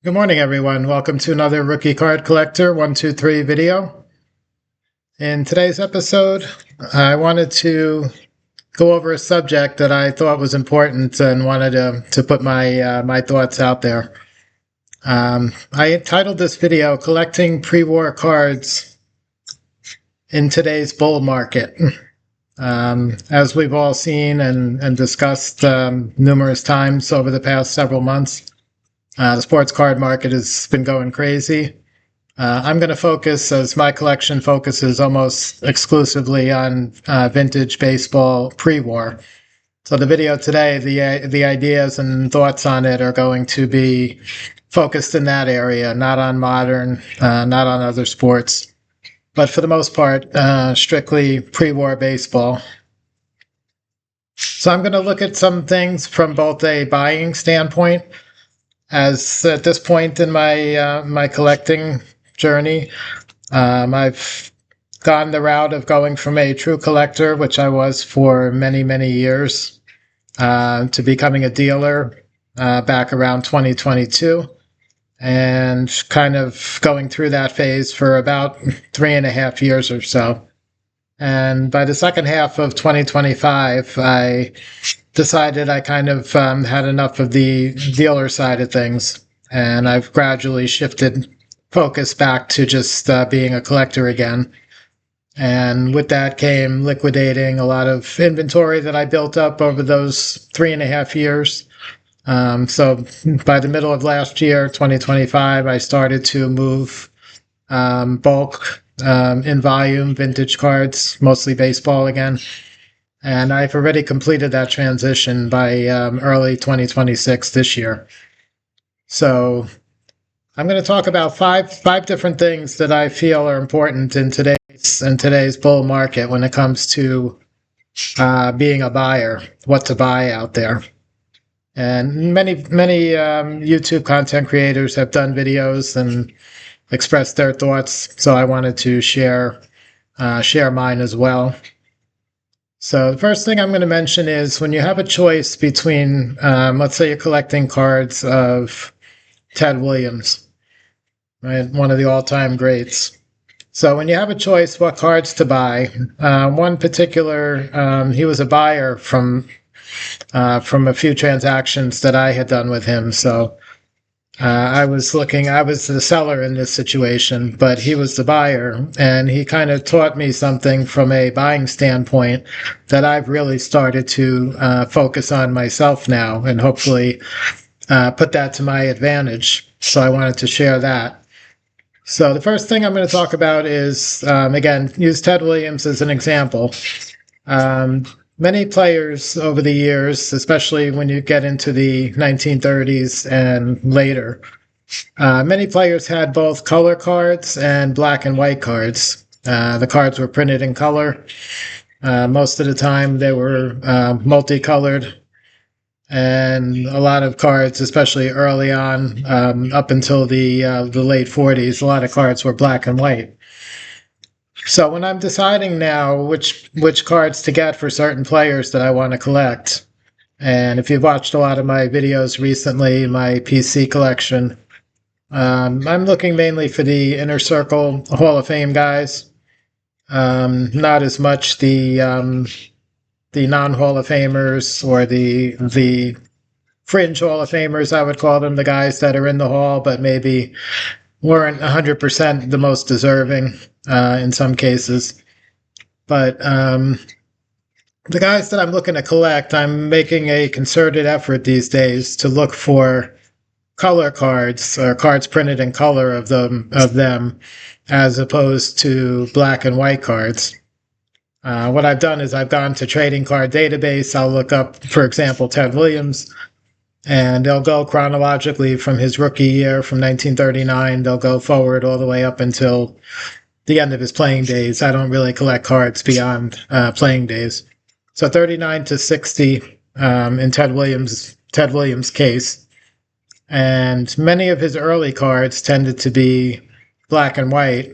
Good morning, everyone. Welcome to another Rookie Card Collector 123 video. In today's episode, I wanted to go over a subject that I thought was important and wanted to put my thoughts out there. I titled this video, Collecting Pre-War Cards in Today's Bull Market. As we've all seen and discussed numerous times over the past several months, the sports card market has been going crazy. I'm going to focus, as my collection focuses almost exclusively on vintage baseball pre-war. So the video today, the ideas and thoughts on it are going to be focused in that area, not on modern, not on other sports, but for the most part, strictly pre-war baseball. So I'm going to look at some things from both a buying standpoint, as at this point in my collecting journey, I've gone the route of going from a true collector, which I was for many years, to becoming a dealer back around 2022, and kind of going through that phase for about 3.5 years or so. And by the second half of 2025, I decided I kind of had enough of the dealer side of things, and I've gradually shifted focus back to just being a collector again. And with that came liquidating a lot of inventory that I built up over those 3.5 years. So by the middle of last year, 2025, I started to move bulk in volume vintage cards, mostly baseball again. And I've already completed that transition by early 2026 this year. So I'm going to talk about five different things that I feel are important in today's bull market when it comes to being a buyer, what to buy out there. And many YouTube content creators have done videos and expressed their thoughts, so I wanted to share mine as well. So the first thing I'm going to mention is when you have a choice between, let's say you're collecting cards of Ted Williams, right, one of the all-time greats. So when you have a choice what cards to buy, one particular, he was a buyer from a few transactions that I had done with him. So I was the seller in this situation, but he was the buyer, and he kind of taught me something from a buying standpoint that I've really started to focus on myself now, and hopefully put that to my advantage. So I wanted to share that. So the first thing I'm going to talk about is, again, use Ted Williams as an example. Many players over the years, especially when you get into the 1930s and later, many players had both color cards and black and white cards. The cards were printed in color. Most of the time they were multicolored. And a lot of cards, especially early on, up until the late 40s, a lot of cards were black and white. So when I'm deciding now which cards to get for certain players that I want to collect, and if you've watched a lot of my videos recently, my PC collection, I'm looking mainly for the Inner Circle Hall of Fame guys. Not as much the non-Hall of Famers or the fringe Hall of Famers, I would call them, the guys that are in the Hall but maybe weren't 100% the most deserving in some cases. But the guys that I'm looking to collect, I'm making a concerted effort these days to look for color cards or cards printed in color of them as opposed to black and white cards. What I've done is I've gone to Trading Card Database. I'll look up, for example, Ted Williams, and they'll go chronologically from his rookie year, from 1939. They'll go forward all the way up until the end of his playing days. I don't really collect cards beyond playing days. So 39 to 60 in Ted Williams' case. And many of his early cards tended to be black and white,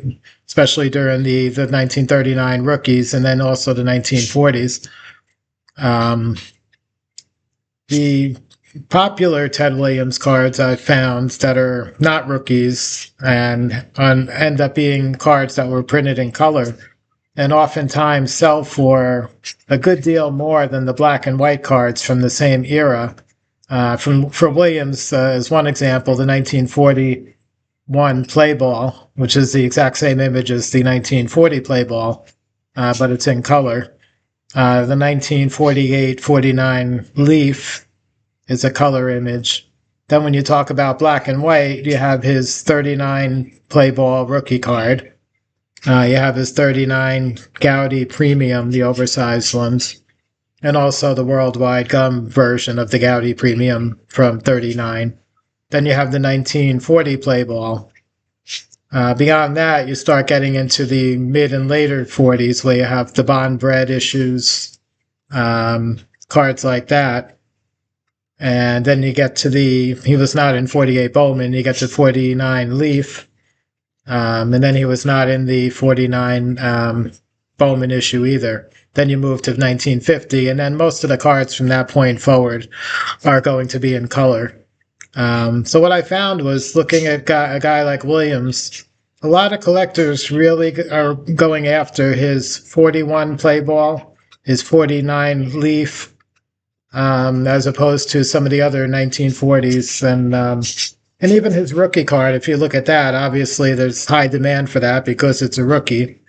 especially during the 1939 rookies and then also the 1940s. The popular Ted Williams cards I've found that are not rookies and end up being cards that were printed in color and oftentimes sell for a good deal more than the black and white cards from the same era. For Williams, as one example, the 1941 play ball, which is the exact same image as the 1940 play ball, but it's in color. The 1948-49 Leaf is a color image. Then when you talk about black and white, you have his 39 play ball rookie card. You have his 39 Gaudi Premium, the oversized ones, and also the worldwide gum version of the Gaudi Premium from 39. Then you have the 1940 play ball. Beyond that, you start getting into the mid and later 40s where you have the Bond Bread issues, cards like that. And then you get to he was not in 48 Bowman, you get to 49 Leaf. And then he was not in the 49 Bowman issue either. Then you move to 1950, and then most of the cards from that point forward are going to be in color. So what I found was looking at a guy like Williams, a lot of collectors really are going after his 41 play ball, his 49 Leaf, as opposed to some of the other 1940s and even his rookie card. If you look at that, obviously there's high demand for that because it's a rookie.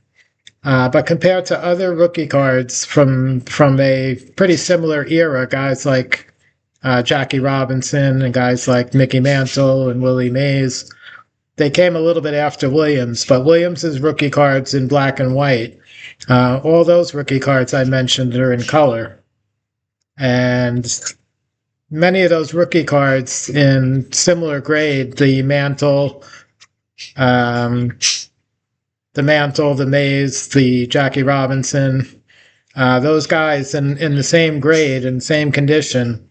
But compared to other rookie cards from a pretty similar era, guys like Jackie Robinson and guys like Mickey Mantle and Willie Mays, they came a little bit after Williams. But Williams's rookie cards in black and white, all those rookie cards I mentioned are in color. And many of those rookie cards in similar grade, the Mantle, the Mays, the Jackie Robinson, those guys in the same grade and same condition,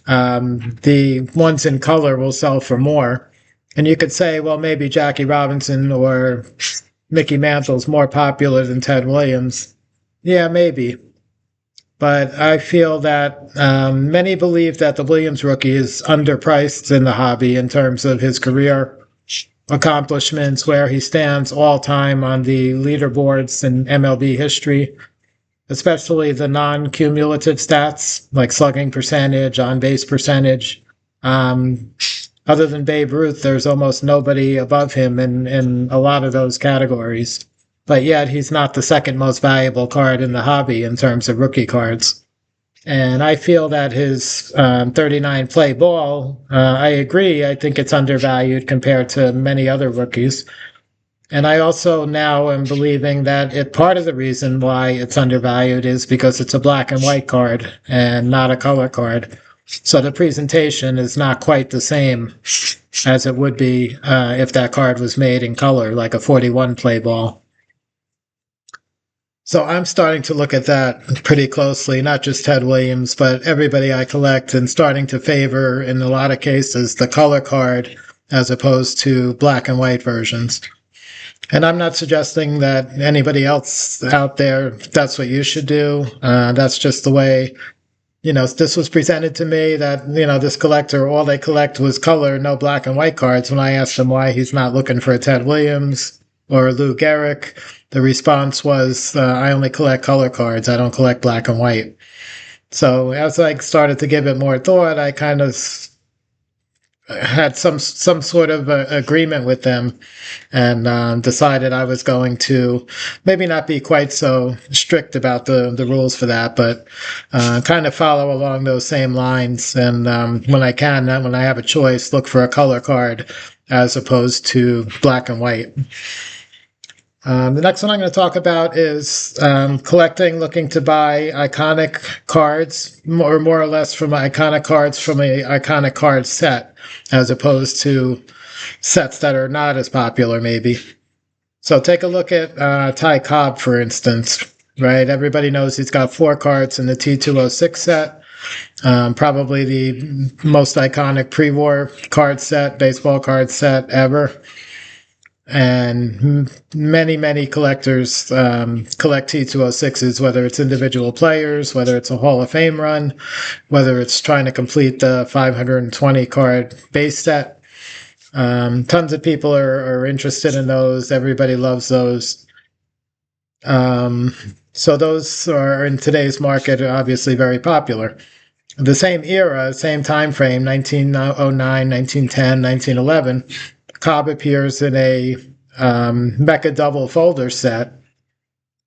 the ones in color will sell for more. And you could say, well, maybe Jackie Robinson or Mickey Mantle's more popular than Ted Williams. Yeah, maybe. But I feel that many believe that the Williams rookie is underpriced in the hobby in terms of his career accomplishments, where he stands all time on the leaderboards in MLB history, especially the non-cumulative stats like slugging percentage, on-base percentage. Other than Babe Ruth, there's almost nobody above him in a lot of those categories. But yet he's not the second most valuable card in the hobby in terms of rookie cards. And I feel that his 39 play ball, I agree, I think it's undervalued compared to many other rookies. And I also now am believing that part of the reason why it's undervalued is because it's a black and white card and not a color card. So the presentation is not quite the same as it would be if that card was made in color, like a 41 play ball. So I'm starting to look at that pretty closely, not just Ted Williams, but everybody I collect, and starting to favor, in a lot of cases, the color card as opposed to black and white versions. And I'm not suggesting that anybody else out there, that's what you should do. That's just the way, this was presented to me that, this collector, all they collect was color, no black and white cards. When I asked him why he's not looking for a Ted Williams or Lou Gehrig, the response was, I only collect color cards. I don't collect black and white. So as I started to give it more thought, I kind of had some sort of agreement with them, and decided I was going to maybe not be quite so strict about the rules for that, but kind of follow along those same lines. And when I have a choice, look for a color card as opposed to black and white. The next one I'm going to talk about is collecting, looking to buy iconic cards, or more or less from iconic cards from an iconic card set, as opposed to sets that are not as popular, maybe. So take a look at Ty Cobb, for instance, right? Everybody knows he's got 4 cards in the T206 set, probably the most iconic pre-war card set, baseball card set ever. and many collectors collect T206s, whether it's individual players, whether it's a Hall of Fame run, whether it's trying to complete the 520 card base set. Tons of people are interested in those. Everybody loves those. So those are, in today's market, obviously very popular. The same era, same time frame, 1909, 1910, 1911, Cobb appears in a Mecha double folder set,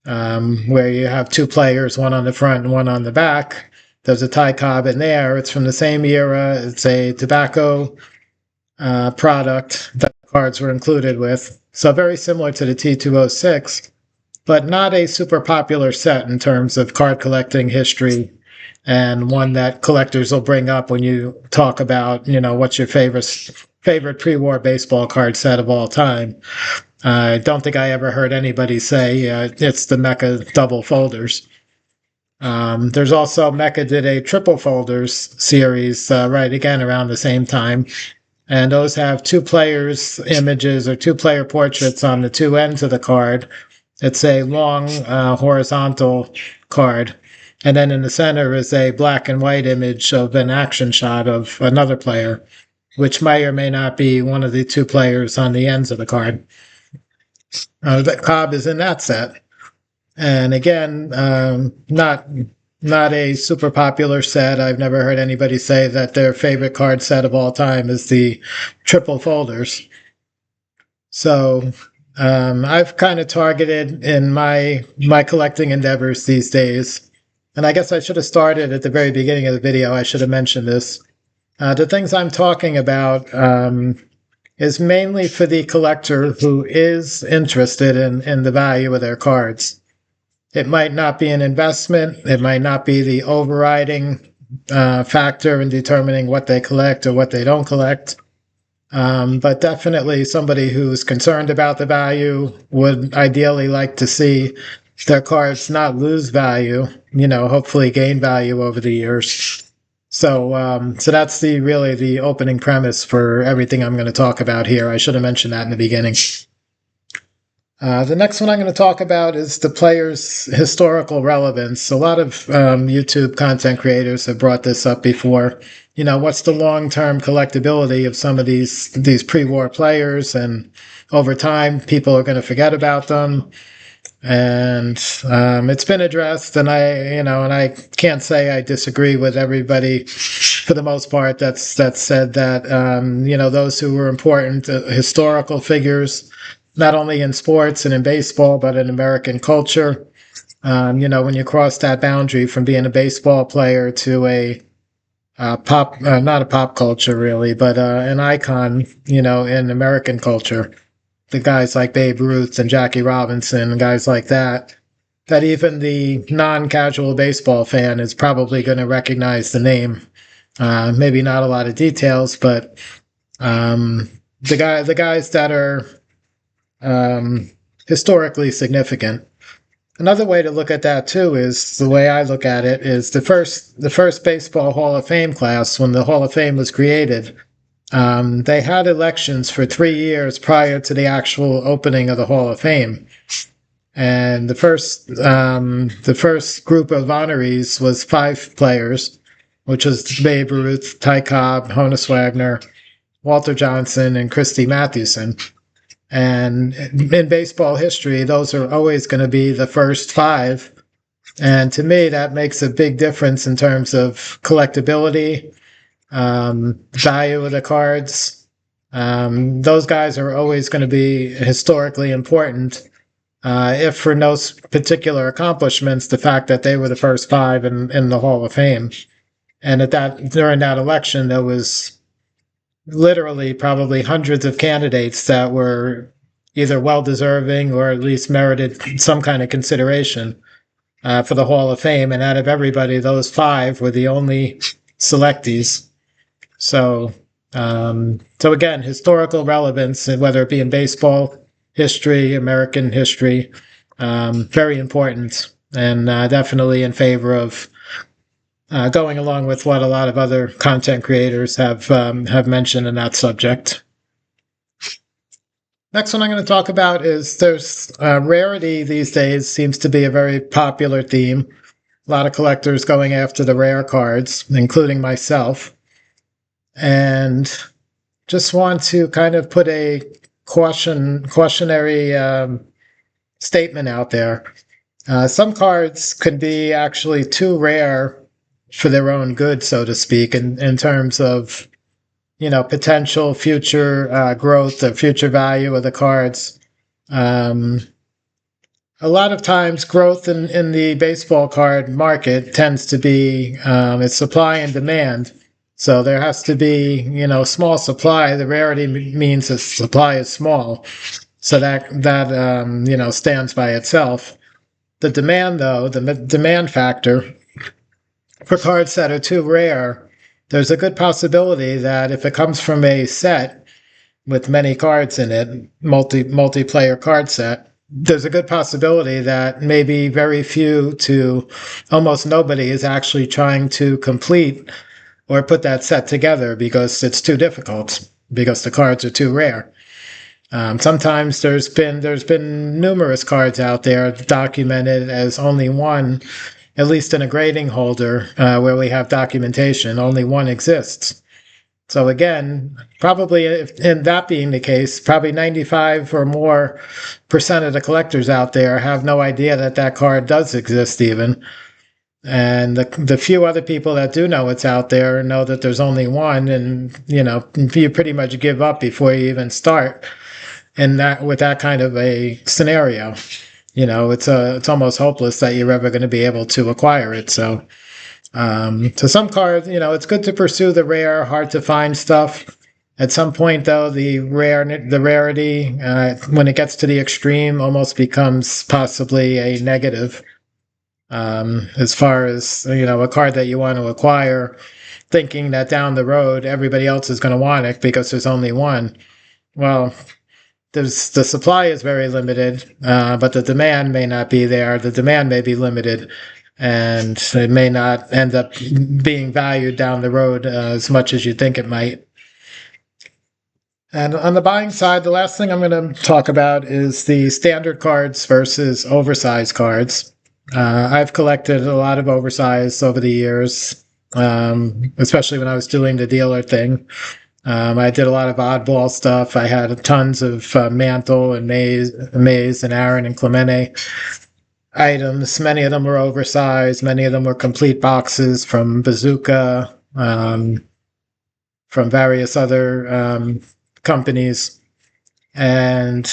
where you have two players, one on the front and one on the back. There's a tie Cobb in there. It's from the same era. It's a tobacco product that cards were included with. So very similar to the T206, but not a super popular set in terms of card collecting history, and one that collectors will bring up when you talk about, what's your favorite pre-war baseball card set of all time. I don't think I ever heard anybody say it's the Mecha double folders. There's also Mecha did a triple folders series right again around the same time, and those have two players' images or two player portraits on the two ends of the card. It's a long horizontal card. And then in the center is a black and white image of an action shot of another player, which may or may not be one of the two players on the ends of the card. That Cobb is in that set. And again, not a super popular set. I've never heard anybody say that their favorite card set of all time is the triple folders. So I've kind of targeted in my collecting endeavors these days. And I guess I should have started at the very beginning of the video. I should have mentioned this. The things I'm talking about is mainly for the collector who is interested in the value of their cards. It might not be an investment. It might not be the overriding factor in determining what they collect or what they don't collect. But definitely somebody who's concerned about the value would ideally like to see their cards not lose value, hopefully gain value over the years. So that's really the opening premise for everything I'm going to talk about here. I should have mentioned that in the beginning. The next one I'm going to talk about is the player's historical relevance. A lot of YouTube content creators have brought this up before. What's the long-term collectability of some of these pre-war players? And over time, people are going to forget about them. And it's been addressed, and I can't say I disagree with everybody for the most part that's said that those who were important historical figures, not only in sports and in baseball, but in American culture. When you cross that boundary from being a baseball player to a pop, not a pop culture really, but an icon, in American culture. The guys like Babe Ruth and Jackie Robinson, guys like that even the non-casual baseball fan is probably going to recognize the name. Maybe not a lot of details, but the guys that are historically significant. Another way to look at that too is the way I look at it is the first baseball Hall of Fame class, when the Hall of Fame was created. They had elections for 3 years prior to the actual opening of the Hall of Fame. And the first group of honorees was 5 players, which was Babe Ruth, Ty Cobb, Honus Wagner, Walter Johnson, and Christy Mathewson. And in baseball history, those are always going to be the first 5. And to me, that makes a big difference in terms of collectability, value of the cards. Those guys are always going to be historically important, if for no particular accomplishments, the fact that they were the first 5 in the Hall of Fame. And during that election, there was literally probably hundreds of candidates that were either well-deserving or at least merited some kind of consideration for the Hall of Fame. And out of everybody, those 5 were the only selectees. So again, historical relevance, whether it be in baseball history, American history, very important, and definitely in favor of going along with what a lot of other content creators have mentioned in that subject. Next one I'm going to talk about is there's rarity these days seems to be a very popular theme. A lot of collectors going after the rare cards, including myself. And just want to kind of put a cautionary statement out there. Some cards could be actually too rare for their own good, so to speak, in terms of potential future growth or future value of the cards. Um, a lot of times, growth in the baseball card market tends to be it's supply and demand. So there has to be small supply. The rarity means the supply is small, so that stands by itself. The demand, though, the demand factor for cards that are too rare, there's a good possibility that if it comes from a set with many cards in it, multiplayer card set, there's a good possibility that maybe very few to almost nobody is actually trying to complete or put that set together because it's too difficult, because the cards are too rare. Sometimes there's been numerous cards out there documented as only one, at least in a grading holder where we have documentation, only one exists. So again, probably in that being the case, probably 95 or more percent of the collectors out there have no idea that that card does exist even. And the few other people that do know it's out there know that there's only one, and you pretty much give up before you even start. And that with that kind of a scenario, it's almost hopeless that you're ever going to be able to acquire it. So some cards, it's good to pursue the rare, hard to find stuff. At some point, though, the rarity, when it gets to the extreme, almost becomes possibly a negative. As far as a card that you want to acquire, thinking that down the road everybody else is going to want it because there's only one. Well, the supply is very limited, but the demand may not be there. The demand may be limited, and it may not end up being valued down the road as much as you think it might. And on the buying side, the last thing I'm going to talk about is the standard cards versus oversized cards. I've collected a lot of oversized over the years, especially when I was doing the dealer thing. I did a lot of oddball stuff. I had tons of Mantle and Maze and Aaron and Clemente items. Many of them were oversized. Many of them were complete boxes from Bazooka, from various other companies. And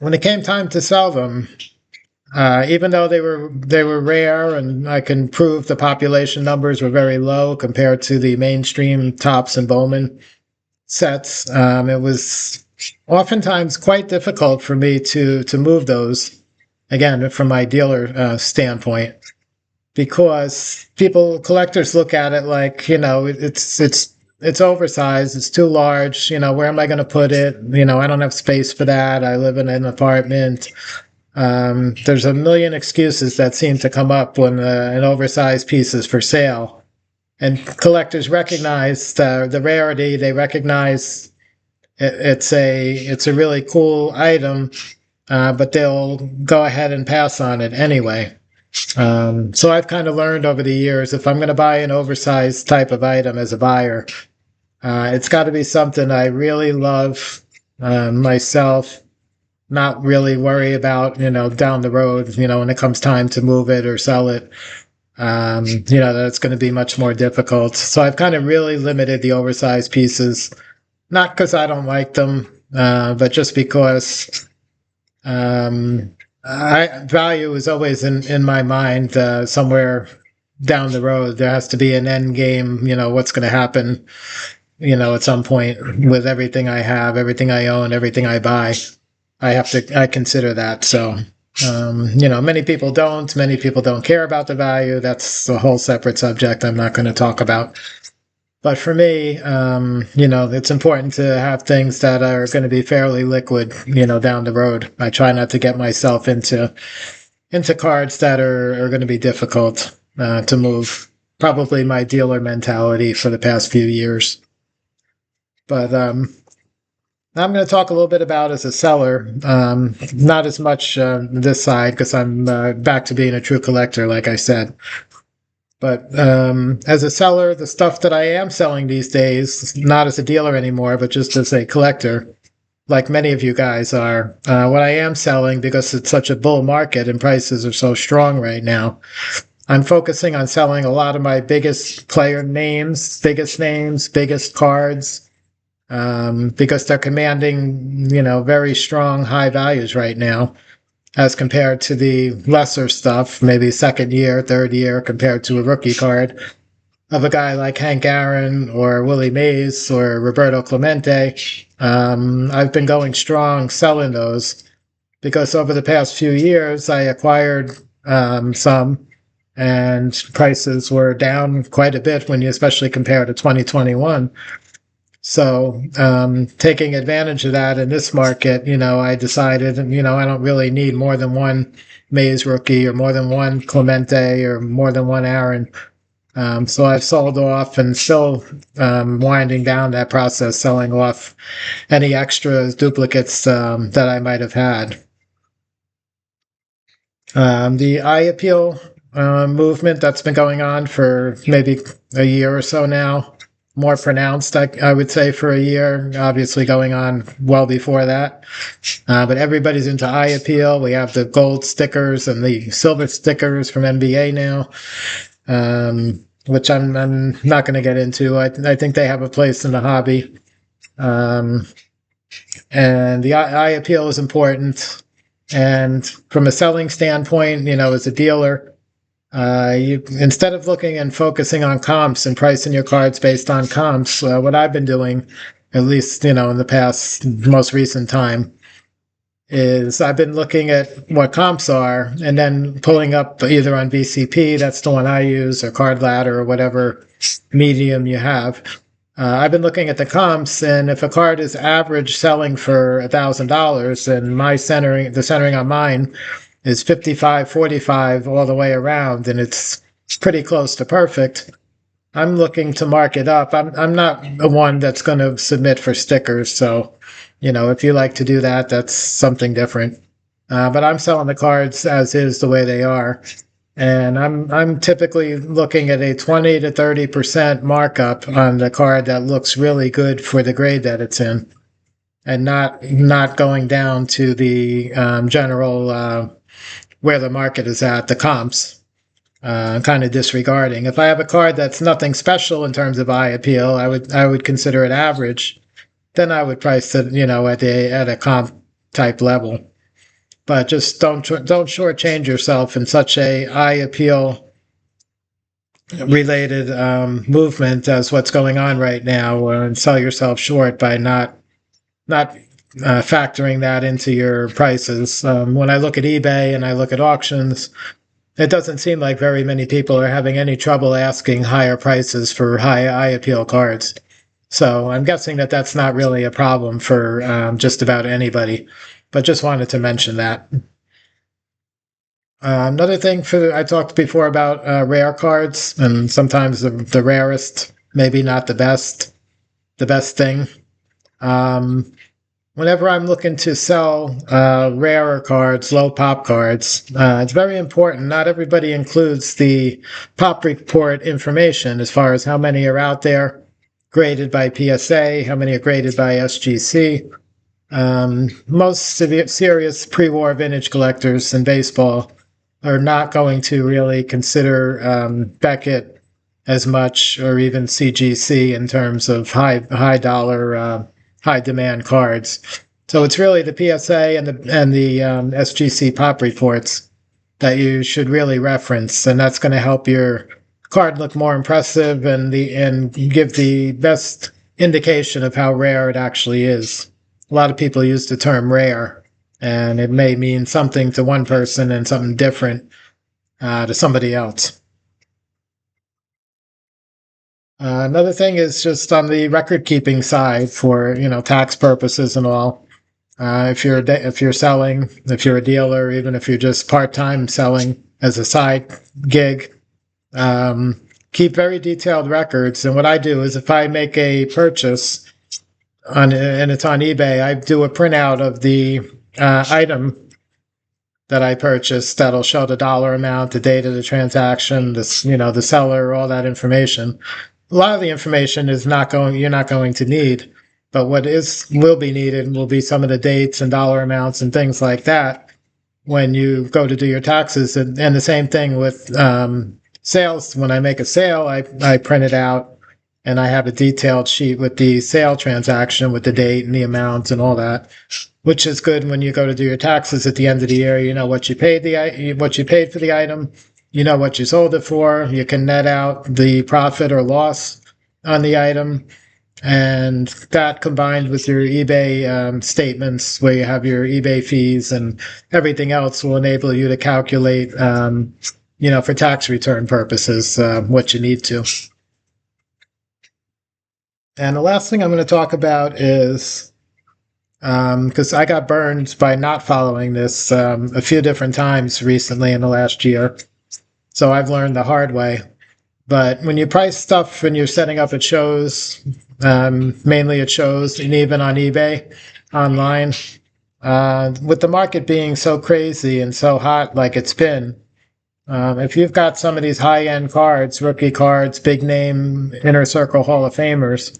when it came time to sell them, even though they were rare, and I can prove the population numbers were very low compared to the mainstream Topps and Bowman sets, it was oftentimes quite difficult for me to move those. Again, from my dealer standpoint, because collectors look at it like it's oversized, it's too large. Where am I going to put it? I don't have space for that. I live in an apartment. There's a million excuses that seem to come up when an oversized piece is for sale. And collectors recognize the rarity. They recognize it's a really cool item, but they'll go ahead and pass on it anyway. So I've kind of learned over the years, if I'm going to buy an oversized type of item as a buyer, it's got to be something I really love myself, not really worry about, down the road, when it comes time to move it or sell it, that it's going to be much more difficult. So I've kind of really limited the oversized pieces, not because I don't like them, but just because value is always in my mind, somewhere down the road. There has to be an end game, what's going to happen, at some point with everything I have, everything I own, everything I buy. I consider that. So, many people don't care about the value. That's a whole separate subject I'm not going to talk about. But for me, it's important to have things that are going to be fairly liquid, down the road. I try not to get myself into cards that are going to be difficult to move. Probably my dealer mentality for the past few years. But I'm going to talk a little bit about as a seller, not as much this side because I'm back to being a true collector, like I said. But as a seller, the stuff that I am selling these days, not as a dealer anymore, but just as a collector, like many of you guys are, what I am selling, because it's such a bull market and prices are so strong right now, I'm focusing on selling a lot of my biggest player names, biggest cards, because they're commanding, very strong high values right now as compared to the lesser stuff, maybe second year, third year, compared to a rookie card of a guy like Hank Aaron or Willie Mays or Roberto Clemente. I've been going strong selling those because over the past few years I acquired some, and prices were down quite a bit when you especially compare to 2021. So taking advantage of that in this market, I decided, I don't really need more than one Mays rookie or more than one Clemente or more than one Aaron. So I've sold off and still winding down that process, selling off any extras, duplicates that I might have had. The eye appeal movement that's been going on for maybe a year or so now, more pronounced, I would say, for a year, obviously going on well before that. But everybody's into eye appeal. We have the gold stickers and the silver stickers from NBA now, which I'm not going to get into. I think they have a place in the hobby. And the eye appeal is important. And from a selling standpoint, as a dealer, you, instead of looking and focusing on comps and pricing your cards based on comps, what I've been doing, at least in the past most recent time, is I've been looking at what comps are and then pulling up either on VCP, that's the one I use, or Card Ladder, or whatever medium you have. I've been looking at the comps, and if a card is average selling for $1,000 and the centering on mine is 55-45 all the way around, and it's pretty close to perfect, I'm looking to mark it up. I'm not the one that's going to submit for stickers, so if you like to do that, that's something different. But I'm selling the cards as is, the way they are, and I'm typically looking at a 20 to 30% markup on the card that looks really good for the grade that it's in, and not going down to the general where the market is at, the comps, kind of disregarding. If I have a card that's nothing special in terms of eye appeal, I would consider it average. Then I would price it, at a comp type level. But just don't shortchange yourself in such a eye appeal related movement as what's going on right now, and sell yourself short by not factoring that into your prices. When I look at eBay and I look at auctions, it doesn't seem like very many people are having any trouble asking higher prices for high eye appeal cards. So I'm guessing that that's not really a problem for just about anybody, but just wanted to mention that. Another thing I talked before about rare cards, and sometimes the rarest, maybe not the best thing. Whenever I'm looking to sell rarer cards, low pop cards, it's very important. Not everybody includes the pop report information as far as how many are out there, graded by PSA, how many are graded by SGC. Most serious pre-war vintage collectors in baseball are not going to really consider Beckett as much, or even CGC, in terms of high dollar, high demand cards. So it's really the PSA and the SGC pop reports that you should really reference, and that's going to help your card look more impressive and give the best indication of how rare it actually is. A lot of people use the term rare, and it may mean something to one person and something different to somebody else. Another thing is just on the record keeping side for tax purposes and all. If you're selling, if you're a dealer, even if you're just part-time selling as a side gig, keep very detailed records. And what I do is, if I make a purchase, and it's on eBay, I do a printout of the item that I purchased that'll show the dollar amount, the date of the transaction, this, the seller, all that information. A lot of the information you're not going to need, but what will be needed will be some of the dates and dollar amounts and things like that when you go to do your taxes. And the same thing with sales. When I make a sale, I print it out and I have a detailed sheet with the sale transaction with the date and the amount and all that, which is good when you go to do your taxes at the end of the year. You know what you paid for the item, you know what you sold it for. You can net out the profit or loss on the item, and that combined with your eBay statements, where you have your eBay fees and everything else, will enable you to calculate, for tax return purposes, what you need to. And the last thing I'm going to talk about is, because I got burned by not following this a few different times recently in the last year. So I've learned the hard way. But when you price stuff and you're setting up at shows, mainly at shows and even on eBay online, with the market being so crazy and so hot like it's been, if you've got some of these high-end cards, rookie cards, big name Inner Circle Hall of Famers,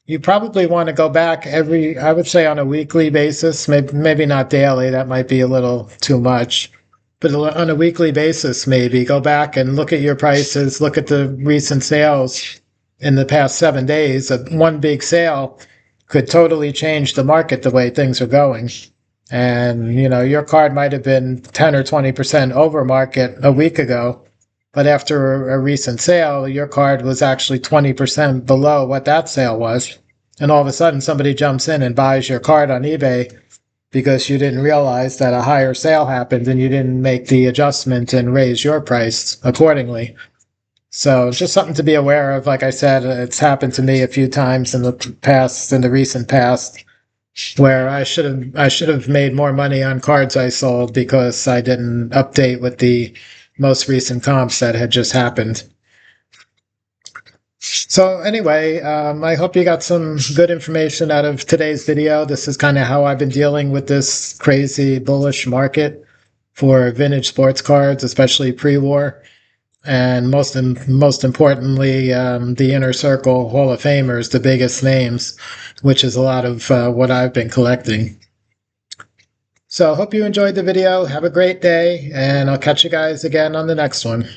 you probably want to go back I would say on a weekly basis, maybe not daily, that might be a little too much, but on a weekly basis, maybe go back and look at your prices, look at the recent sales in the past 7 days. One big sale could totally change the market the way things are going. And, your card might have been 10 or 20% over market a week ago, but after a recent sale, your card was actually 20% below what that sale was. And all of a sudden, somebody jumps in and buys your card on eBay because you didn't realize that a higher sale happened and you didn't make the adjustment and raise your price accordingly. So it's just something to be aware of. Like I said, it's happened to me a few times in the recent past, where I should have made more money on cards I sold because I didn't update with the most recent comps that had just happened. So anyway, I hope you got some good information out of today's video. This is kind of how I've been dealing with this crazy bullish market for vintage sports cards, especially pre-war, and most importantly, the Inner Circle Hall of Famers, the biggest names, which is a lot of what I've been collecting. So I hope you enjoyed the video. Have a great day, and I'll catch you guys again on the next one.